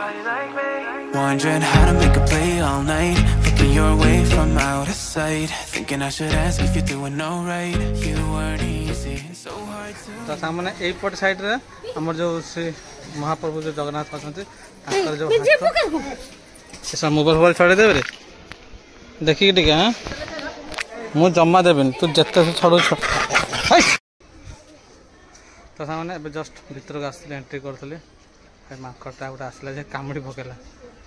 Wondering how to make a play all night, looking your way from out of sight, thinking I should ask if you're doing alright. You weren't easy, so hard to तो सामने ए पट side रे हमर जो श्री महाप्रभु जो जगन्नाथ अछंती ताकर जो से सब मोबाइल छोड़ देबे रे देखि ठीक है मु जम्मा देबेन तू जत्ते से छोड़ तो सामने ए जस्ट भीतर को आसले एंट्री करथले माकड़टा गोटे आसला जे कामुड़ी पकेला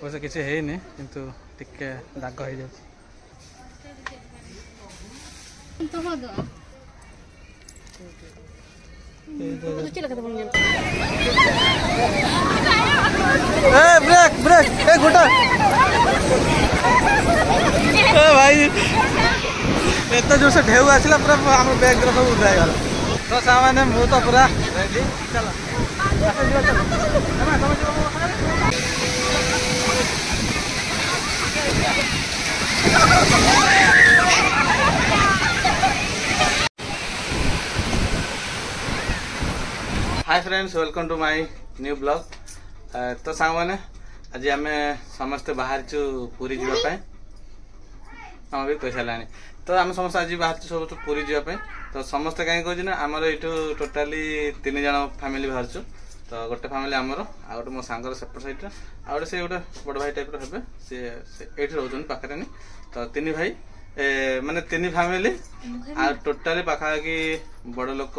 वैसे किसी है नहीं किंतु टिके दाग हो जाय ब्रेक ब्रेक ए गोटा ए भाई एत जोर से ढेउ आसला पूरा हम बैग सब उठाई गला तो सामान्य मु तो पूरा रेडी चलो hi friends welcome to my new blog तो सांग मैंने आज आम समस्ते बाहर पूरी जावाई हम भी पैसा लानी तो आम समस्त आज बाहर सब पूरी जावाई तो समस्ते कहीं कहूँ ना आमर ये टोटाली 3 जन फैमिली बाहर तो गोटे फैमिली आमर आ गए मो सांगर सेपट साइड आ गए से गोटे बड़ भाई टाइप हे सी ये रोच पाखे नहीं तो 3 भाई माने 3 फैमिली आ टोटाली पाखापाखि बड़ लोक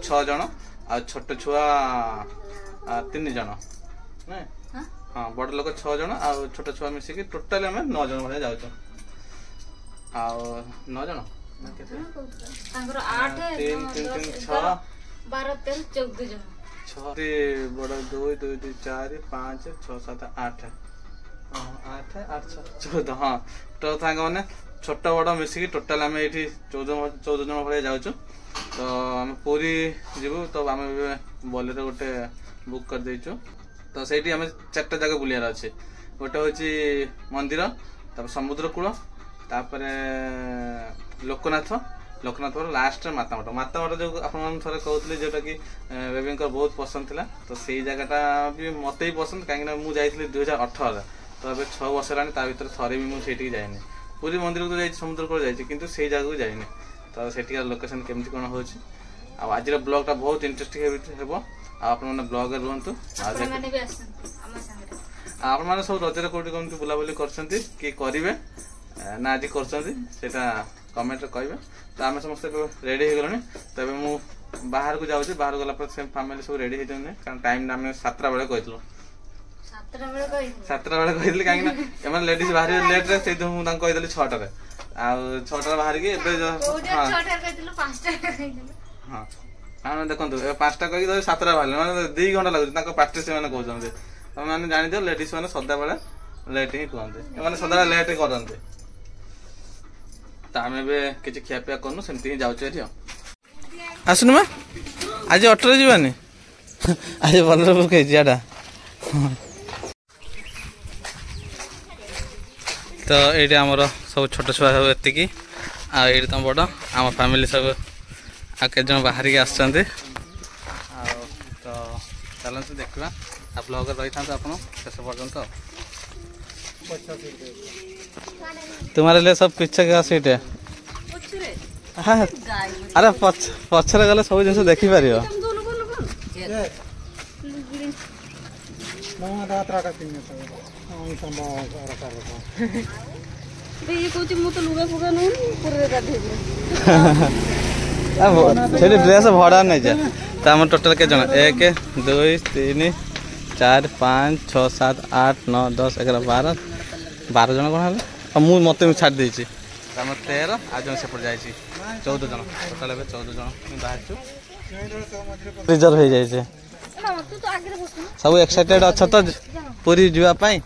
6 जन आ छोट छुआ 3 जन ना हाँ बड़ लोक 6 जन आ छोट छुआ मिसिकी टोटाली आम 9 जन भाई जाऊँ आ 9 जन 3 3 6 12 13 14 जन 6 बड़ 2 2 2 4 5 6 7 8 8 8 14 हाँ तो सांग मैंने छोट बड़ मिसिकी टोटाल आम ये 14 जन भाई जाऊँ तो आम पूरी जीवु तो आम बोलेरो गोटे बुक कर देचु तो सही आम 4टा जगह बुलियार अच्छे गोटे हूँ मंदिर समुद्र कूल तापर लोकनाथ लोकनाथ लास्ट मातामठ जो आप कहते जोटा कि बेबी बहुत पसंद थी तो सही जगहटा भी मत ही पसंद कहीं मुझे 2018 तो अब 6 वर्ष है भर थे भी मुझे जाइनी पूरी मंदिर को तो समुद्र कूल जाइए किंतु से जगह को जाइनी तो सेठिकार लोकेशन केमती कौन हो आज ब्लॉगटा बहुत इंटरेस्टिंग हे आप ब्लॉग रुहतु आप मैंने सब रजरे कौटी कमी बुलाबुली करेंगे ना आज करटा कमेंट कहे तो आम समस्त रेडी हो गलुनी तो मुझे बाहर को जाऊँ बाहर गला फैमिली सब रेडी होते कारण टाइम आम 7टा बेले कहूँ 7टा बेले कही कहीं लेडीज बाहर लेट से कहीदेली 6टार आ 6टार बाहर की हाँ हाँ देखो 5टा कही 7टा बाहर मैंने 2 घंटा लगुच पार्टी से कहते मैंने जानी दियो लेडीज मैंने सदा बेले लेट ही कहते मैंने सदा लेट करते तो आम कि खियापिया करनु सेमती ही जाऊँ आसुन मा आज अटो जावानी आज भल बुक है तो ये आमर सब छोट छुआ सब एतिकी ये तुम बड़ आम फैमिली सब आ के जन बाहर के आस तो चलते देखा आप ब्लॉग रही था आप शेष पर्यंत तुम्हारे लिए सब पीछे का सीट है हाँ अरे पछरे गले सब जिन देखिपार ड्रेस भड़ा नहीं जाए तो आम टोटाल के जन 1 2 3 4 5 6 7 8 9 10 11 12 जन कौन है मुझे मत छाड़ देती 13 आज जन सेपट जा 14 जन टोटाल 14 जन बाहर रिजर्व हो जाए सब एक्साइटेड अच्छा तो पूरी जावाई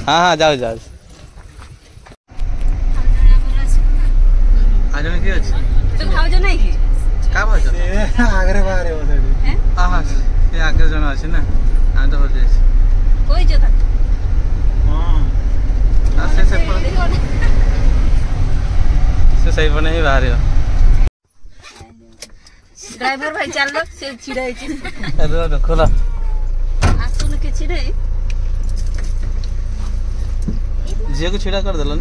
हाँ हाँ जाओ जाओ आज किए अच्छे का भाज आगरे बाहर हाँ ये आगे जन अच्छे ना आम तो हो जाए से सही पने ही बाहर ड्राइवर भाई चल से छिड़ा है अरे खोला आसुन के छिड़े झील को छिड़ा कर दिल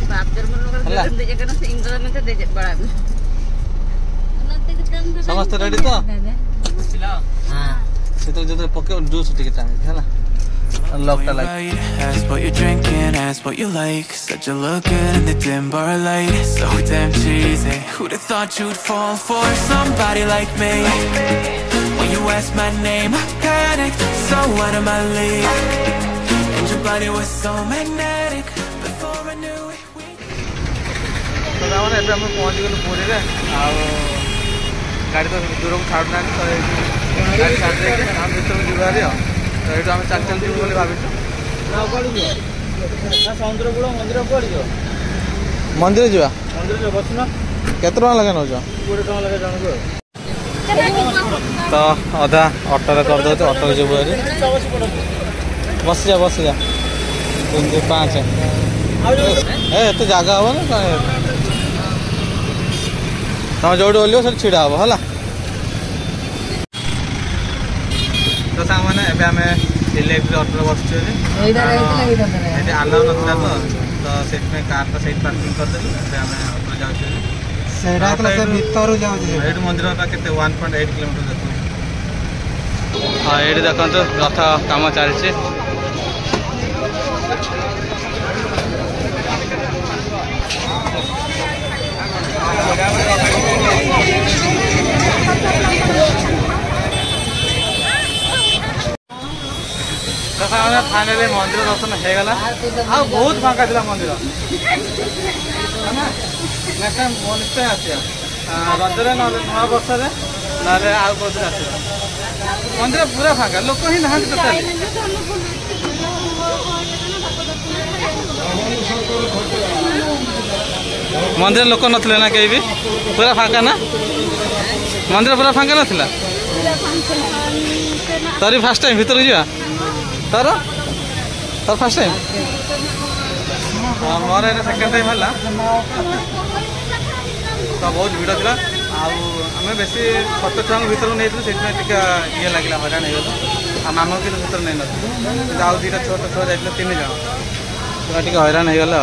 बाप जर्मन लोग दे जगह से इंद्र में तो दे बड़ा समस्त रेडी तो हां से तो जदे पके जूस टिके चाहे हैला अनलॉक ता like ask what you're drinking, ask what you like. Said you look good in the dim bar light. So damn cheesy. Who'd have thought you'd fall for somebody like me? When you asked my name, I panicked. So out of my league. And your body was so magnetic. Before I knew it, we तो रावण एबे हम पहुंच गेल पुरी रे आ गाड़ी तो दूर को छाड़ ना तो गाड़ी छाड़ दे के हम भीतर में जुड़ा रे तो एटा हम चल चल जीव बोली भाबिछु ना पड़ी गयो ना समुद्र कूल मंदिर पड़ी गयो मंदिर जो बसना केते टका लगे न जो 20 टका लगे जान को तो आधा ऑटो रे कर दो तो ऑटो जो बोली बस जा 3 2 5 ए तो जगह हो ना तुम जो ओल्लो सब छिड़ा हम है तो सांग मैंने आम इलेक्ट्रिक ऑटो बसुँ आलाउ ना तो से कार तो सही पार्किंग करदेलु आम ऑटो जाऊँ मंदिर के 1.8 किलोमीटर देखो हाँ ये देखो रथ काम चलती फाइनाली मंदिर दर्शन हो गला बहुत फाँका था मंदिर नेक्स्ट टाइम निश्चय आसिया रजरे ना नवा वर्ष ना आउ कौन आस मंदिर पूरा फाँका लोक ही ना टोटाली मंदिर लोक नथिले ना कहीं भी पूरा फाँका ना मंदिर पूरा फाँका नाला तरी फास्ट टाइम भीतर जा तर तर fast time more second time है तो बहुत भिड़ था आम बेस छोट छुआ भर नहीं से ये लगे हरान हो मामा कि भर नहीं नाउ दुटा छोट छुआ जाइए 3 जन पूरा टी हरान हो गला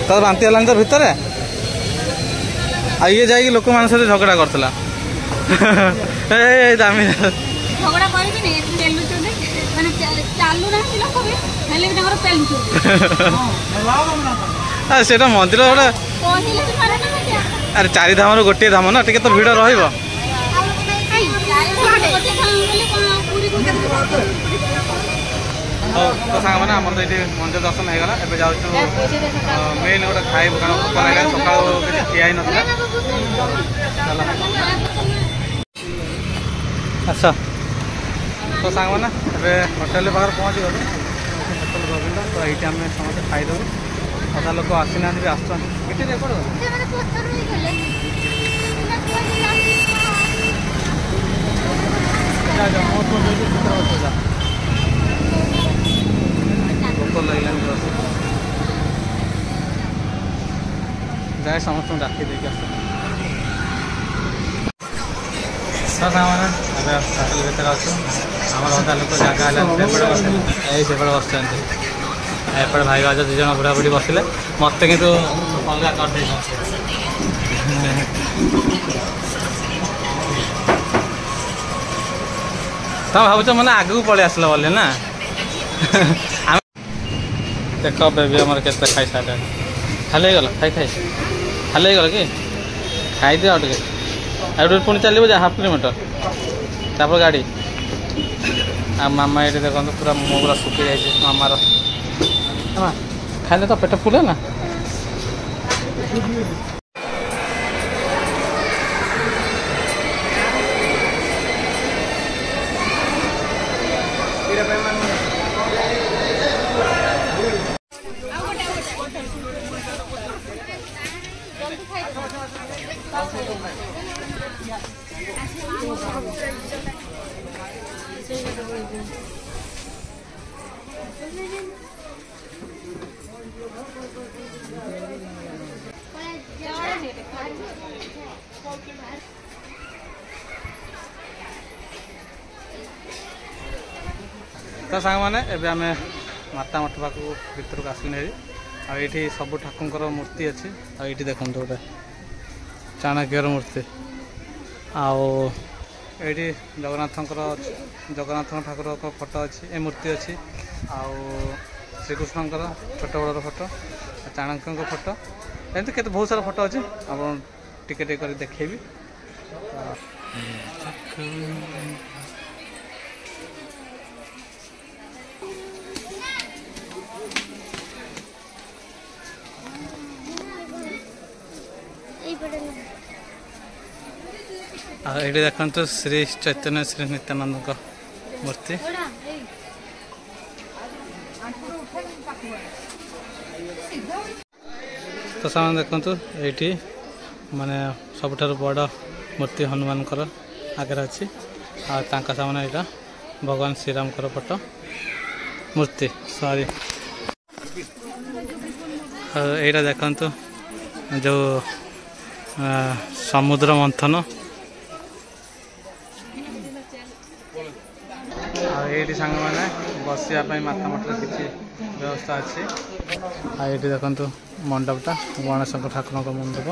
तो बांति है तो भितर ये जाइए लोक मान सहित झगड़ा करता दामी झगड़ा करबे नै पेलुचोदे माने चालू ना लोक भी हेले भी हमर पेलुचोदे सेटा मंदिर गोटे कोहिले से मारे ना क्या अरे 4 धाम गोटे धाम ना टिके तो भिड़ रहिबो तो सांग मैंने आम ये मंदिर दर्शन हो गला एबे जाउछु मेन गोटे खाइबो कारण भोक लगे सकाळ खिया ही नथिला अच्छा तो सांग मैंने होटेल पाखे पहुँची गलु होटेल गोविंद तो ये आम समस्त खाईदेव अधा लोक आसीना भी आसान भोक लगे जाए समस्त डाकी देखे आस मैंने होटेल भर अच्छे आम अधा लोक जगह से बस एपटे भाई भाज 2 जन बुढ़ा बुढ़ी बसिले मत कि अलग कर तुम भावुच मैंने आगू पलि आसल बोले ना देख बेबी आम के खाई सारे खाली गला खाई खाई खाली गला कि खाई दिए आगे पुणी चलो जा हाफ किलोमीटर तापर गाड़ी आ मामा ये देखो पूरा मुँह पूरा सुखी जाए मामार खाने तो पेट फुले ना तो सांग मैंने एबे आमे माता मठ पाक भीतर को आसली आईटी सब ठाकुर मूर्ति अच्छी आईटी देखते गोटे चाणक्यर मूर्ति आईटी जगन्नाथ ठाकुर फोटो अच्छी ए मूर्ति अच्छी आउ श्रीकृष्ण छोट बड़ फोटो चाणक्य फोटो एमती के बहुत सारा फोटो अच्छी आप टिके टिके देखेबी ये देखते श्री चैतन्य श्री नित्यानंद का मूर्ति तो सामान देखते ये माने सब बड़ मूर्ति हनुमान आगे अच्छी सामने यहाँ भगवान श्रीराम फोटो मूर्ति सॉरी यहाँ देखते जो समुद्र मंथन ये सांग मैंने बसापी माता मठ किसी व्यवस्था अच्छी ये देखते मंडपटा गणेश ठाकुर का मंडप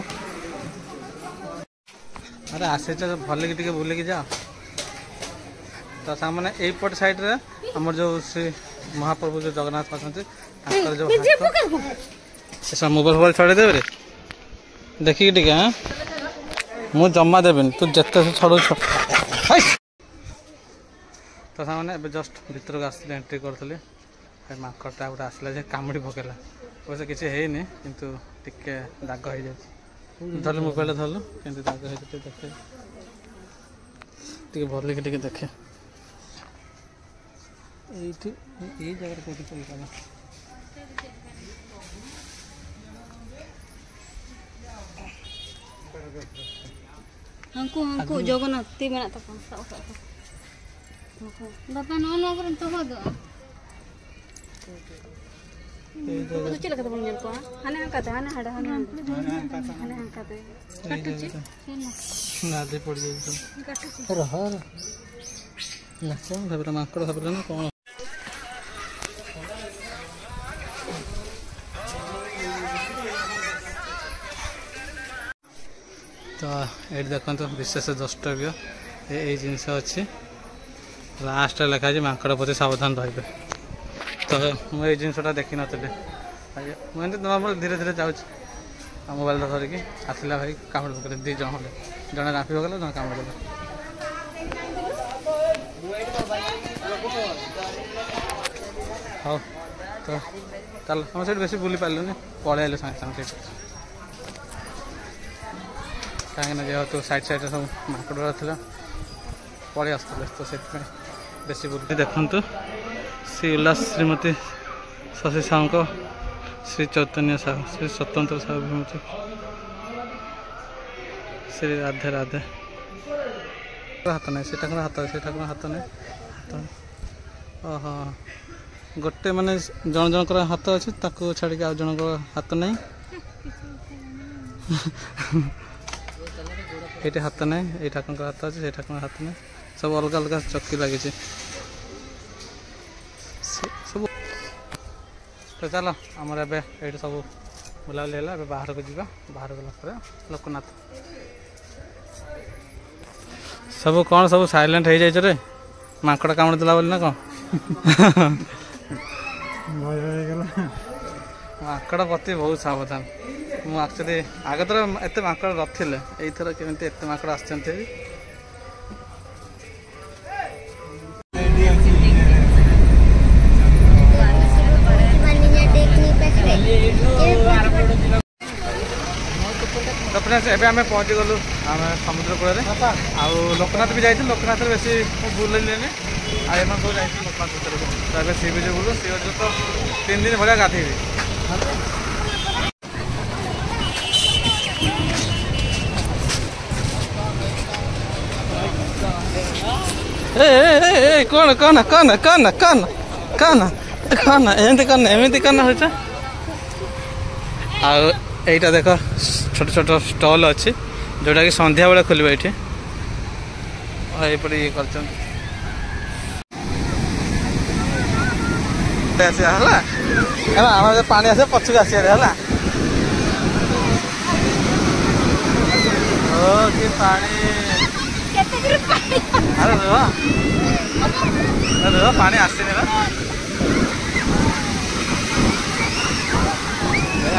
अरे आसे भल कि बुलिकी जाओ तो सांग मैंने यपट साइड रे आमर जो श्री महाप्रभु जो जगन्नाथ अच्छा जो मोबाइल फोबाइल छड़े देवे देखिए टे हाँ मु जमा देवी तू जिते छड़ तो सामने जस्ट भीतर को आसती एंट्री करी माकड़टा गोटे आसला कामुड़ी पकेला वैसे किसी है किंतु टिके दाग हो जाए धरलु मोबाइल धरलु कि दाग हो देखे टे भल कि देखे ये जगह कौटी पड़ा हमको जगन्नाथ ती मेना तक बापा नो करन तो हो दो तो चला के बोल को हने का हने हड़ा हने का तो कटुची ना दे पड़ जाए तो रह ना कौन भाबरा माकड़ भाबरा ना कौन तो ये देखते विशेष द्रष्टव्य ये जिनस अच्छी लास्ट लिखा है माकड़ प्रति सावधान रही तो मुझे जिनसा देखी नी मुझे नॉर्मल धीरे धीरे जाऊँ मोबाइल धरिकी आसला भाई कामुड़ पकड़े दी जन हे जड़े राफी पकड़ा जन कामुड़ देला हाँ तो चल हम से बेस बुली पार्लुनि पलि आलु सागे सागे कहीं जेहतु साइड साइड सब माकड़ था पलि आसते तो से बेसी बुली देखु श्री उल्लास श्रीमती शशि साहू श्री चैतन्य साहू श्री स्वतंत्र साहू विमूर्ति श्री राधे राधे हाथ नहीं से हाथ हाथ नहीं ओहो गोटे माने जन जनकर हाथ अच्छे छाड़ी आ जन हाथ नहीं ये हाथ नहीं ये ठाकुर हाथ अच्छे से ठाकुर हाथ नहीं सब अलग अलग चक्की लगी सब तो चलो आमर ए सब बुलाबुली है बाहर को जावा बाहर गला लोकनाथ सब कौन सब साइलेंट हो जाए रे माकड़ कामुड़ देला बोली ना कौन माकड़ प्रति बहुत सावधान मुझे एक्चुअली आगे थर एत माकड़ रखिले यथर केमी एत माकड़ आस तो फ्रेंड्स एबे आमे पहुँची गलु आम समुद्र कूल आउ लोकनाथ भी जाइए लोकनाथ बेसी बुलेनि आम सब जाइए लोकनाथ भर को तो सी बीच बुलू सी बीच तो 3 दिन भाया गाधेबी कौन कौन कौन कौन कौन कौन कौन एमती कौन एमती कौन हो यहीटा देख छोट छोट स्टल अच्छी जोटा कि संध्या बेले खोल ये ଆସିବା ହେଲା ହେଲା ଆମର ପାଣି ଆସିବ ପଛକୁ ଆସିବା ହେଲା ଓ କି ପାଣି ଆରେ ରୁହ ପାଣି ଆସିନି ବା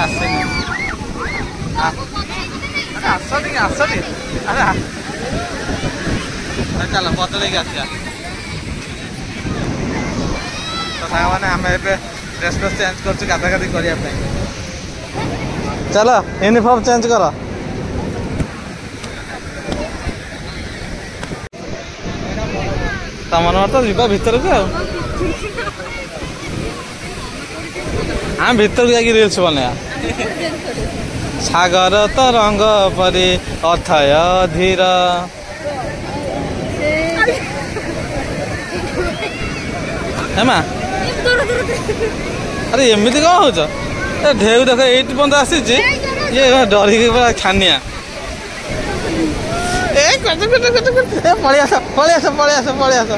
ଆସିନି ଆସ ଟିକେ ଆରେ ଚାଲ ବଦଳେଇକି ଆସିବା ତ ସାଙ୍ଗମାନେ ଆମେ ଏବେ ଡ୍ରେସ୍ ଫ୍ରେସ୍ ଚେଞ୍ଜ କରୁଛୁ ଗାଧାଗାଧି କରିବା ପାଇଁ ଚାଲ ୟୁନିଫର୍ମ ଚେଞ୍ଜ କର ତମର ତ ଯିବା ଭିତରକୁ ଆଉ ଆମେ ଭିତରକୁ ଯାଇକି ରିଲ୍ସ ବନେଇବା ସାଗର ତ ରଙ୍ଗ ପରି ଅଥୟ ଧୀର ହେମା ଆରେ ଏମିତି କଣ ହଉଛ ଏ ଢେଉ ଦେଖ ଏଇଠି ପର୍ଯ୍ୟନ୍ତ ଆସିଛି ଇଏ ଡରିକି ପୁରା ଛାନିଆ ପଳେଇ ଆସ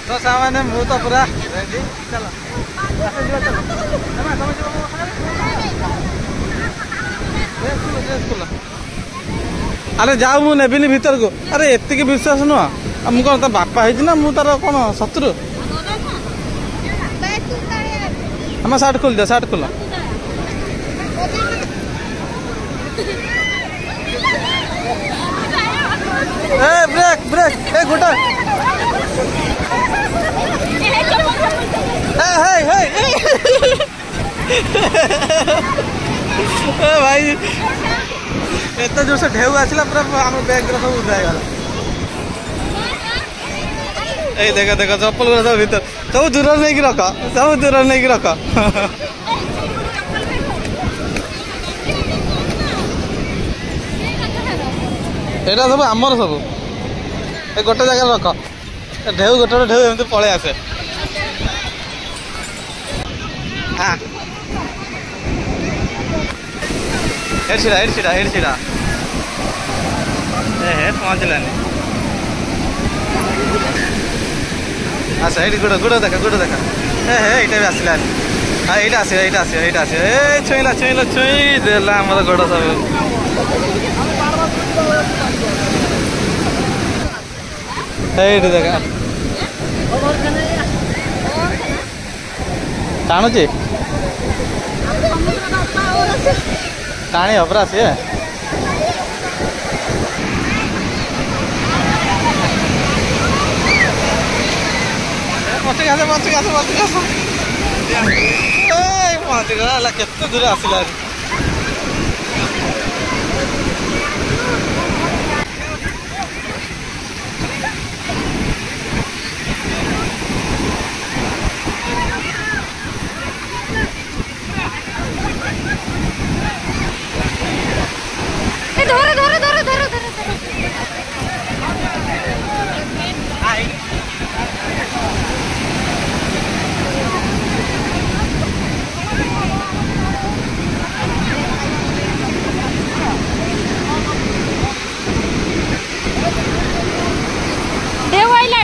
ତ ସାଙ୍ଗମାନେ ମୁଁ ତ ପୁରା ରେଡି ଚାଲ ଆରେ ଯାଉ ମୁଁ ନେବିନି ଭିତରକୁ ଆରେ ଏତିକି ବିଶ୍ୱାସ ନୁହଁ ଆଉ ମୁଁ କଣ ତା ବାପା ହେଇଛି ନା ମୁଁ ତାର କଣ ଶତ୍ରୁ ଆମ ସାର୍ଟ ଖୋଲିଦିଅ ସାର୍ଟ ଖୋଲ ଏ ବ୍ରେକ୍ ଏ ଗୋଟା ଭାଇ ଏତେ ଜୋରସେ ଢେଉ ଆସିଲା ପୁରା ଆମ ବ୍ୟାଗରେ ସବୁ ଉଠାଇଗଲା ଏଇ ଦେଖ ଚପଲ ଗୁରା ସବୁ ଭିତରେ ସବୁ ଦୂରରେ ନେଇକି ରଖ ଏଇଟା ସବୁ ଆମର ସବୁ ଏ ଗୋଟେ ଜାଗାରେ ରଖ ଢେଉ ଗୋଟେ ଢେଉ ଏମିତି ପଳେଇ ଆସେ ଏଠି ଛିଡ଼ା ପହଞ୍ଚିଲାନି ଆଚ୍ଛା ଏଇଠି ଗୁଡ଼ ଦେଖା ଏଇଟା ବି ଆସିଲାନି ଏଇଟା ଆସିବ ଏ ଛୁଇଁ ଦେଲା ଆମର ଗୋଡ଼ ସବୁ ଏଇଠି ଦେଖା ଟାଣୁଛି ଟାଣି ହବରା ସିଏ ପହଞ୍ଚିଗଲା ହେଲା କେତେ ଦୂର ଆସିଲା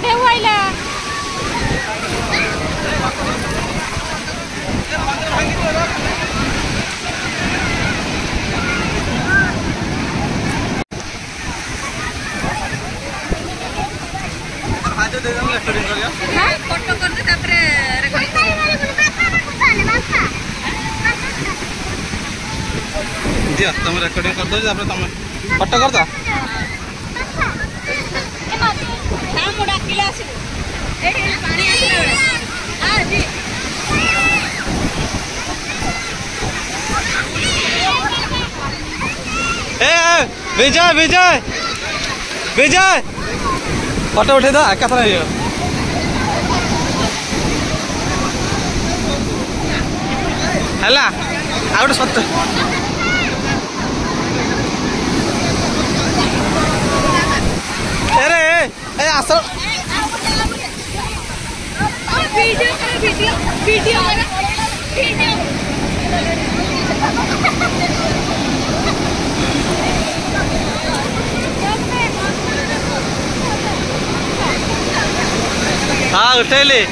ढेउ आइला फोटो कर दे तापरे दिया तुम रेकर्डिंग कर दो तापर तुम फोटो कर दो ना मुडा किला आसी ए पानी आसी आ जी ए विजय फोटो उठे दो एका थरा हैला आ गोटे सत अरे ए आस वीडियो उठेली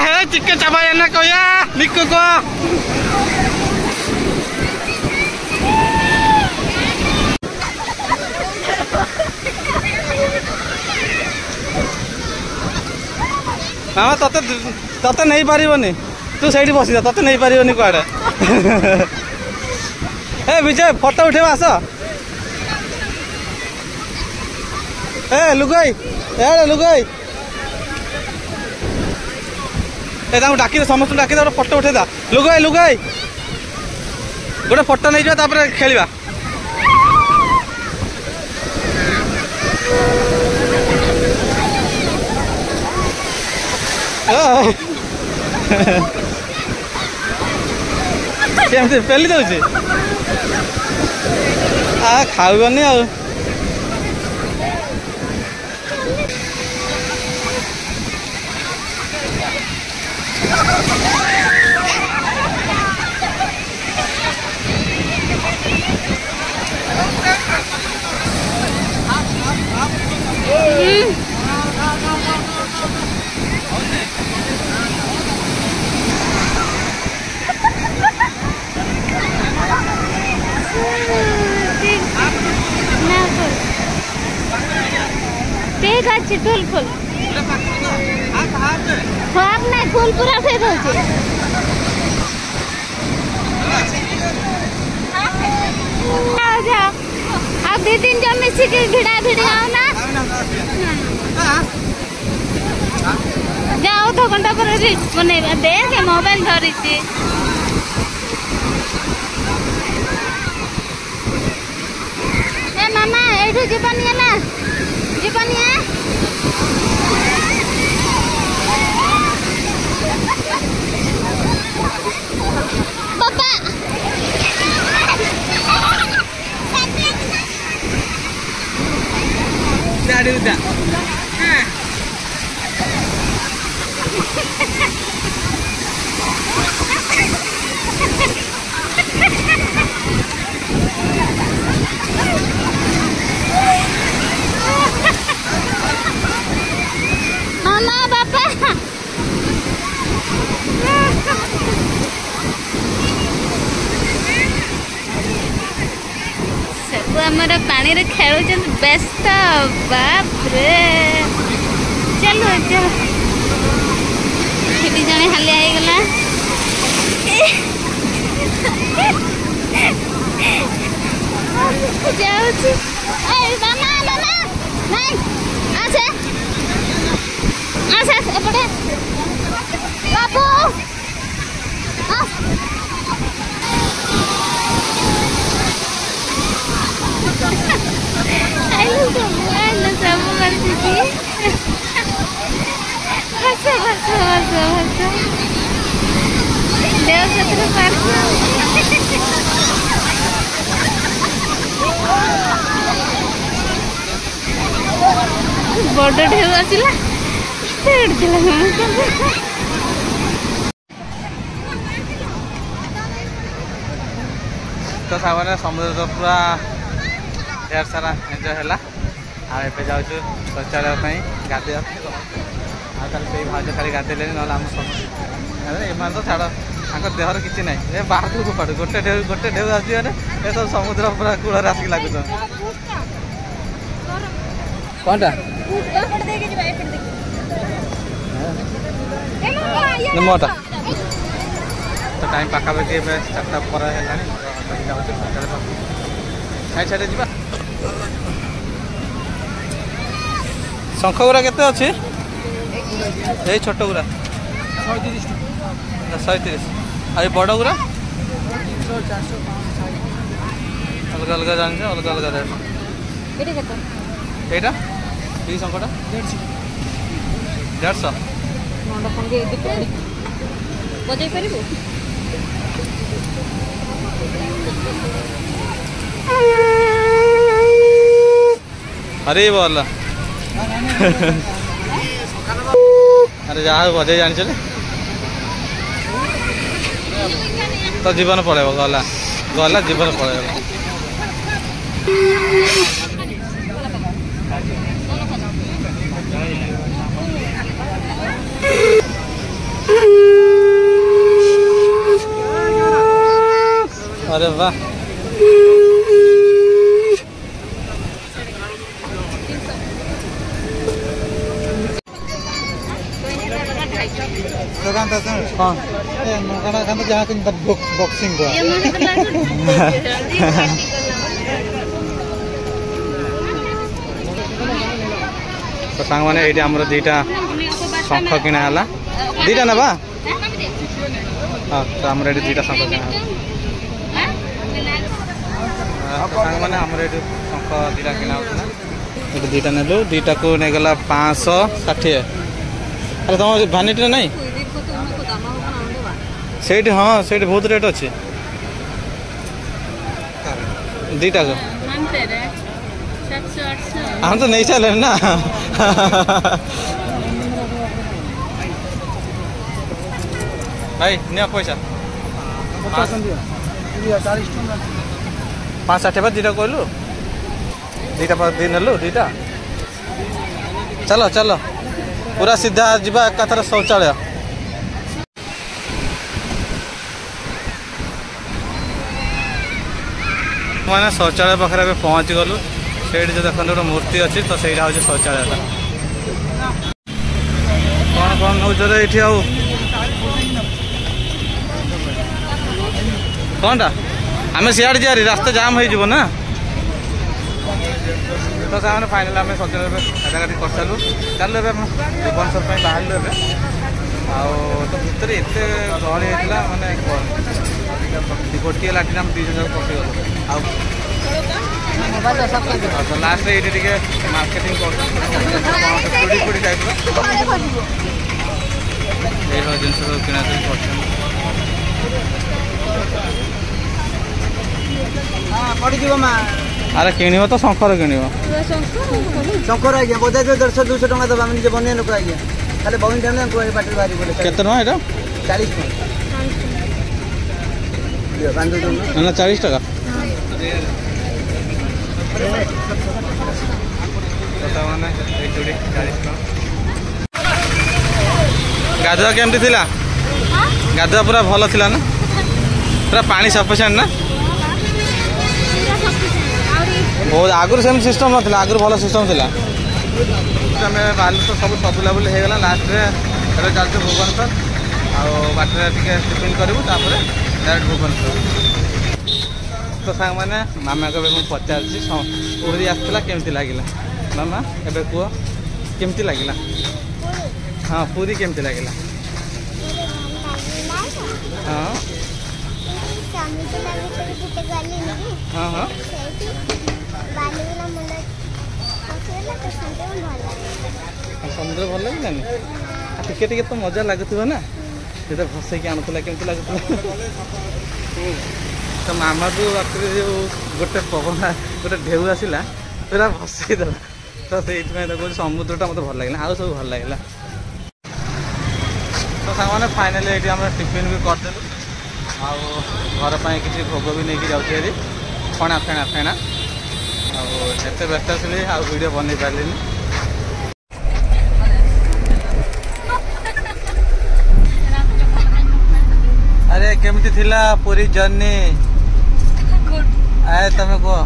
हे चिके चाबाया ना कोया निको को मामा तते तते नहीं पारिबनी तू सही बसी तते नहीं पारिबनी कुआडे ए विजय फोटो उठेबा आस ए लुगाई ए डाकी समस्त डाकी फोटो उठे दा लुगाई गोटे फोटो नहीं जा तापर खेलिबा केमती पेली दौची खाऊनी आ ठीक अच्छी फुल फुल फाग नहीं फुल पूरा फेद होचे आ जा अब दे दिन जब मिसी के भिड़ा भिड़ी आओ ना जाओ तो घंटा पर रील्स बनेबा देख मोबाइल धरी छी ए मामा एठू जीवनी ना जीवनी पापा गाड़ी उदा मामा पापा सब आमर पानी रे खेल व्यस्त बाप रे चलो चलो सेठी जने हालिया हो गला जाऊची ए मामा मामा नहीं आसे आसे एपटे बाबू आ आइलो सब करती थी हंसो हंसो हंसो हंसो देव सत्र पार बड़ ढेउ आसिला तो सामने समुद्र पूरा ढेर सारा एंजय है आए जाऊँ शौचालय गाधे से भाज खाली गाधेले ना एम तो छाड़ देहर किसी ना ये बाहर को पड़ू गोटे ढेउ आसी ये सब समुद्र पूरा कूल आसिक लगुच कौनटा मोटा तो टाइम पाखापाखि 4टा पर है साइड साइड जा शंख गुरा केते अच्छी ये छोट गुरा 130 आ बड़ गुरा अलग अलग जान अलग अलग रेट एटा ये शंखटा 150 बजाई पारिबो अरे बोला अरे जहाँ बजे जानी चले तो जीवन पड़े गला गला जीवन पड़े अरे वाह हाँ जहाँ बॉक्सिंग तो सांग मैंने ये आमर दीटा शंख किणा है दीटा ना हाँ तो आमर ये दीटा शंख किणा सांग मैंने आमर ये शंख दीटा किणा ये दीटा नेलु दीटा को नेगला 560 अरे तुम भानिटी नहीं सेठ हाँ सेठ बहुत रेट अच्छे दीटा को हम तो नहीं चले ना भाई नहीं पैसा 560 दीटा कहलु दीटा नेलु दीटा चलो चलो पूरा सीधा जीवा एकाथर शौचालय मैंने शौचालय पाखे पहुँच गलु से जो देखते गोटे मूर्ति अच्छी तो सहीटा हूँ शौचालय कौन कौन नौ ये कौनटा आम सियाड़े जा रास्ता जाम हो ना तो से फाइनाल आम शौचालय गाड़ी कर सारू चलो भुवनेश्वर बाहर तो भितर एत गहली होता मानने गोटे लाट्रिन आम 2 जन पशिगल लास्ट ये मार्केटिंग कर टाइप जिन सब किना अरे किण तो शंकर किण शंकर आज्ञा बजाज 150-200 टका दबा निजे बने लोक आज्ञा खाली बहिन टाइम बाटर बाहरी बोले केते ना एटा 40 टका ना 40 टका गाधुआ केमती थिला गाधुआ पूरा भल थिला ना पूरा पानी सफिशिएंट ना बहुत आगुरी सेम सिस्टम ना आगुरी भल सिस्टम थिला आम बालेश्वर सब सब बुलाबुली हो गला लास्ट रे चलते भुवनेश्वर आटे टिफिन करूँ डायरेक्ट भुवनेश्वर तो सांग मैंने मामा को मुझे पचार पूरी आसला केमती लगिला मामा एबे कह केमती लगिला हाँ पूरी केमती लगिला हाँ हाँ हाँ समुद्र भल लगे टिके टिके तो मजा लगुव ना जो भसैक आणुला केमती लगुला तो मामा को जो गोटे पवन गोटे ढेउ आसला पूरा भसईदेला तो से कहूँ समुद्रटा मत भल लगे आउ सब भल लगे तो सामने फाइनाली ये आम टिफिन भी करदेलु घर पर किसी भोग भी नहीं जाऊँगी फणा फेणा फेणा आते व्यस्त थी आ वीडियो बन पारे अरे केमती थिला पूरी जर्नी आए तमें कह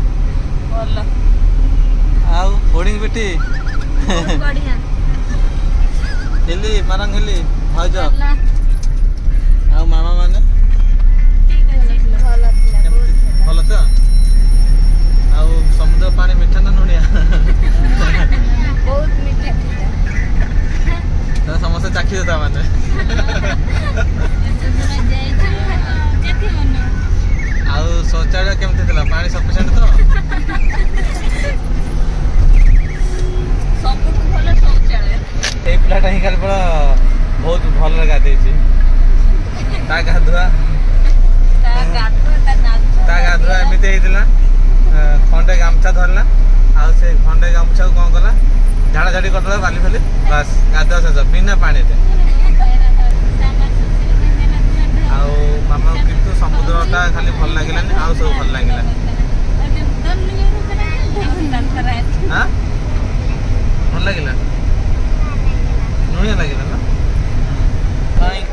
आउ होर्डिंग पिटी हिली मारंग हिली भाज आ मामा माने भल तो आउ समुद्र पानी मीठा ना नुनिया बहुत मीठा समस्ते चाखी देता माने आउ शौचालय केमती थिला पानी सफिशिएंट तो पिलाटा ही खाली पूरा बहुत भल गाधे गाधुआ एमती होता खंडे गामछा धरला आउ से खंडे गामछा को कौन कला झाड़ा झाड़ी करदेला बाली फाली बस गाधुआ शेष बिना पानी आउ मामा किंतु समुद्रटा खाली भल लगिलानी आउ सब भल लगिला हाँ भल लगिला नुनिया लगिला ना थैंक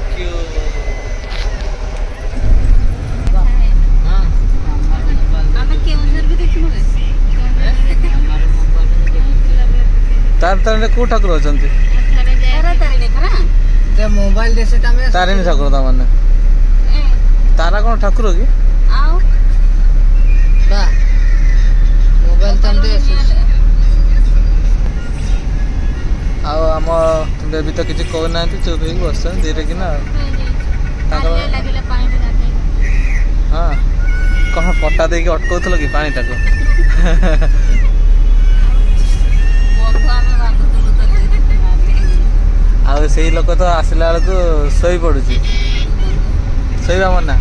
तारतारिणी को ठाकुर अछंती ते मोबाइल देसे तमे तारिणी ठाकुर ता माने तारा कोन ठाकुर की बा मोबाइल तम दे आ हम बेबी तो किसी कहू ना चुप हो बस धीरे कि ना हाँ कौन पट्टा दे अटकाउल कि पानी टाक आ से लोक तो आसला बेलू शोई पड़ू शोवा मना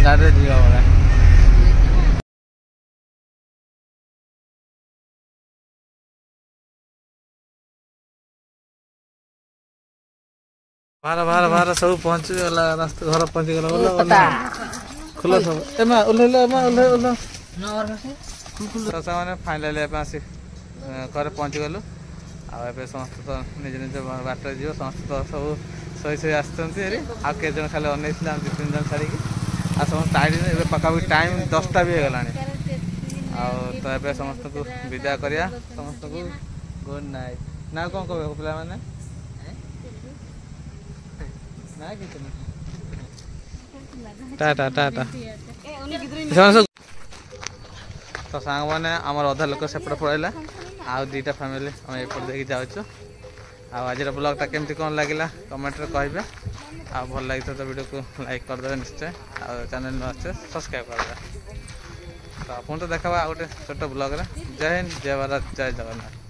गाड़ी जीवा मना बाहर बाहर बाहर सब पहुंची गला रास्ता घर पहुंची गला बोला खुला सब एमा ओल्हेला एमा ओल्हे ओल्हे तो सामाने फाइनली एपे आसी घर पहुंची गलु आ एबे समस्त तो निज निज बाट जीव समस्त तो सब सही सही आस्तंती हेरी आ के जन खाली अनेइसला हम 2-3 जन छाड़ी आ समस्त टाइम एबे पक्का भी टाइम 10टा भी हे गलानी आ तो एबे समस्त को विदा करिया समस्त को गुड नाइट ना कोन कहबे पिला माने ना किछ टाटा टाटा तो सांग मैंने आम अधा लोक सेपटे पड़ेगा आउ 2टा फैमिली आम एपट देखिए जाऊँ आज ब्लॉगटा केमती कौन लगे कमेंट कहे आ भल लगी तो वीडियो को लाइक करदे निश्चय आ चैनल में आसे सब्सक्राइब करदे तो आप तो देखा गोटे छोट ब्लॉग जय हिंद जय भारत जय जगन्नाथ।